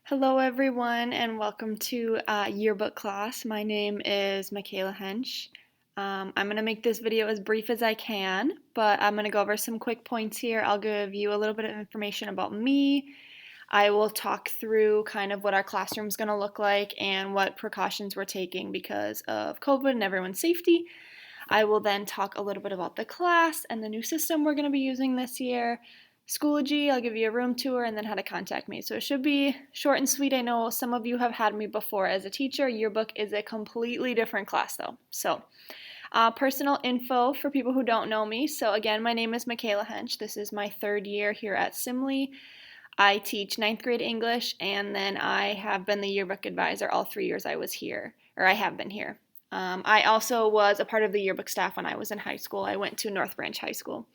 Hello, everyone, and welcome to Yearbook class. My name is Michaela Hench. I'm going to make this video as brief as I can, but I'm going to go over some quick points here. I'll give you a little bit of information about me. I will talk through kind of what our classroom is going to look like and what precautions we're taking because of COVID and everyone's safety. I will then talk a little bit about the class and the new system we're going to be using this year. Schoology, I'll give you a room tour and then how to contact me. So it should be short and sweet. I know some of you have had me before as a teacher. Yearbook is a completely different class though. So personal info for people who don't know me. So again, my name is Michaela Hench. This is my third year here at Simley. I teach 9th grade English, and then I have been the yearbook advisor all 3 years I was here, or I have been here. I also was a part of the yearbook staff when I was in high school. I went to North Branch High School.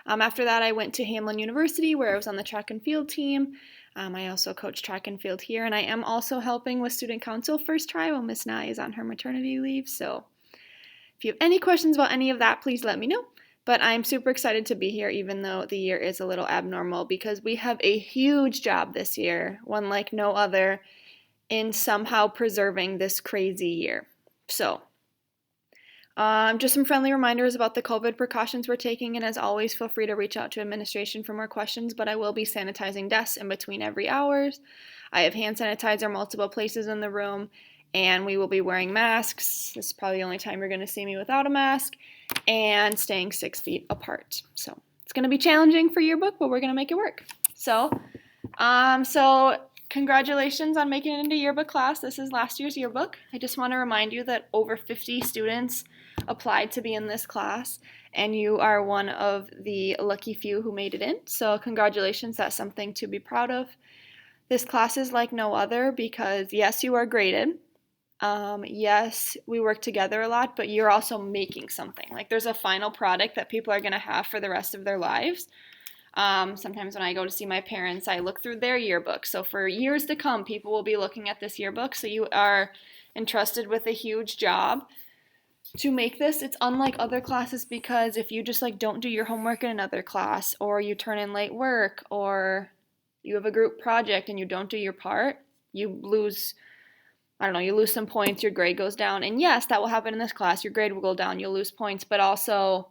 After that, I went to Hamlin University, where I was on the track and field team. I also coach track and field here, and I am also helping with student council first try while Miss Nye is on her maternity leave. So if you have any questions about any of that, please let me know. But I'm super excited to be here, even though the year is a little abnormal, because we have a huge job this year, one like no other, in somehow preserving this crazy year. So just some friendly reminders about the COVID precautions we're taking, and as always, feel free to reach out to administration for more questions, but I will be sanitizing desks in between every hours. I have hand sanitizer multiple places in the room, and we will be wearing masks. This is probably the only time you're going to see me without a mask, and staying 6 feet apart. So it's going to be challenging for yearbook, but we're going to make it work. So congratulations on making it into yearbook class. This is last year's yearbook. I just want to remind you that over 50 students applied to be in this class, and you are one of the lucky few who made it in. So congratulations, that's something to be proud of. This class is like no other because yes, you are graded. Yes, we work together a lot, but you're also making something. Like there's a final product that people are going to have for the rest of their lives. Sometimes when I go to see my parents, I look through their yearbook. So for years to come, people will be looking at this yearbook. So you are entrusted with a huge job to make this. It's unlike other classes because if you just don't do your homework in another class, or you turn in late work, or you have a group project and you don't do your part, you lose some points, your grade goes down. And yes, that will happen in this class. Your grade will go down, you'll lose points, but also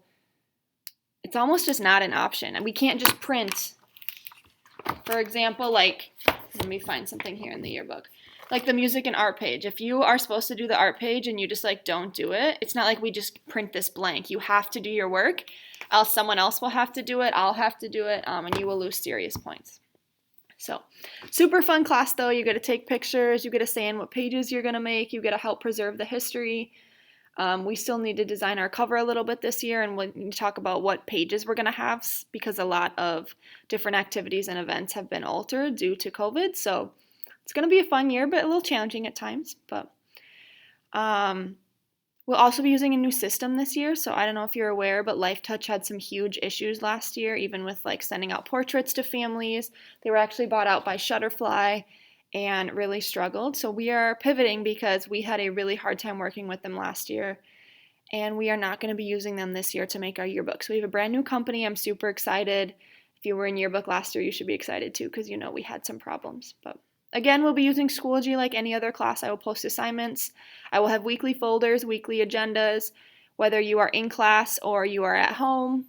it's almost just not an option. And we can't just print, for example, let me find something here in the yearbook. Like the music and art page. If you are supposed to do the art page and you just don't do it, it's not like we just print this blank. You have to do your work, else someone else will have to do it, I'll have to do it, and you will lose serious points. So, super fun class though. You get to take pictures, you get to say in what pages you're going to make, you get to help preserve the history. We still need to design our cover a little bit this year, and we need to talk about what pages we're going to have because a lot of different activities and events have been altered due to COVID. So it's going to be a fun year, but a little challenging at times. But we'll also be using a new system this year. So I don't know if you're aware, but LifeTouch had some huge issues last year, even with sending out portraits to families. They were actually bought out by Shutterfly and really struggled. So we are pivoting because we had a really hard time working with them last year, and we are not going to be using them this year to make our yearbook. So we have a brand new company. I'm super excited. If you were in yearbook last year, you should be excited too because we had some problems. But again, we'll be using Schoology like any other class. I will post assignments. I will have weekly folders, weekly agendas, whether you are in class or you are at home.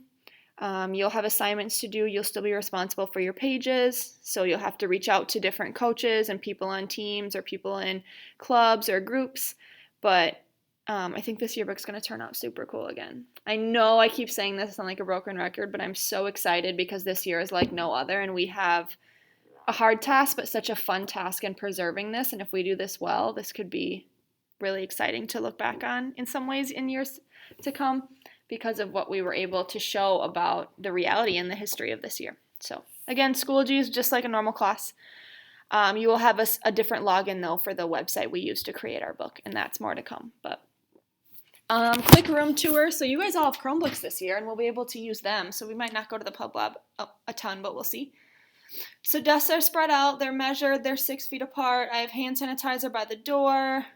You'll have assignments to do. You'll still be responsible for your pages, so you'll have to reach out to different coaches and people on teams or people in clubs or groups. But I think this yearbook's going to turn out super cool again. I know I keep saying this on a broken record, but I'm so excited because this year is like no other, and we have a hard task, but such a fun task in preserving this. And if we do this well, this could be really exciting to look back on in some ways in years to come, because of what we were able to show about the reality and the history of this year. So again, Schoology is just like a normal class. You will have a different login though for the website we use to create our book, and that's more to come. But quick room tour. So you guys all have Chromebooks this year, and we'll be able to use them. So we might not go to the pub lab a ton, but we'll see. So desks are spread out. They're measured. They're 6 feet apart. I have hand sanitizer by the door.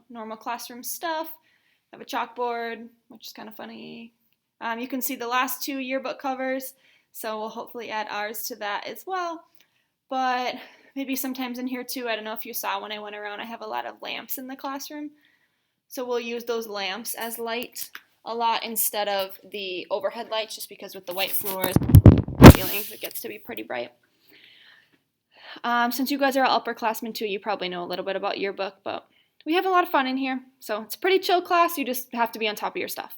Normal classroom stuff. I have a chalkboard, which is kind of funny. You can see the last 2 yearbook covers, so we'll hopefully add ours to that as well. but maybe sometimes in here too. I don't know if you saw when I went around, I have a lot of lamps in the classroom. So we'll use those lamps as light a lot instead of the overhead lights, just because with the white floors and ceilings, it gets to be pretty bright. Since you guys are all upperclassmen too, you probably know a little bit about Yearbook, but we have a lot of fun in here. So it's a pretty chill class. You just have to be on top of your stuff.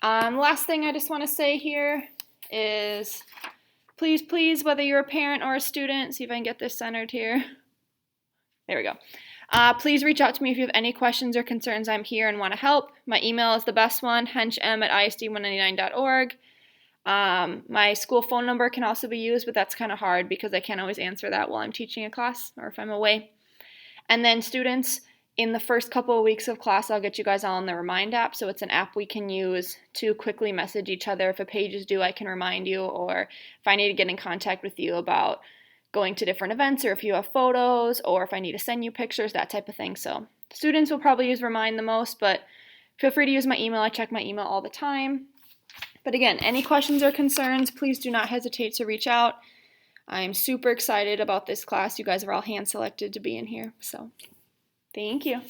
Last thing I just want to say here is please, whether you're a parent or a student, see if I can get this centered here. There we go. Please reach out to me if you have any questions or concerns. I'm here and want to help. My email is the best one, henchm@isd199.org. My school phone number can also be used, but that's kind of hard because I can't always answer that while I'm teaching a class or if I'm away. And then students, in the first couple of weeks of class, I'll get you guys all on the Remind app. So it's an app we can use to quickly message each other. If a page is due, I can remind you, or if I need to get in contact with you about going to different events, or if you have photos, or if I need to send you pictures, that type of thing. So students will probably use Remind the most, but feel free to use my email. I check my email all the time. But again, any questions or concerns, please do not hesitate to reach out. I'm super excited about this class. You guys are all hand selected to be in here, so thank you.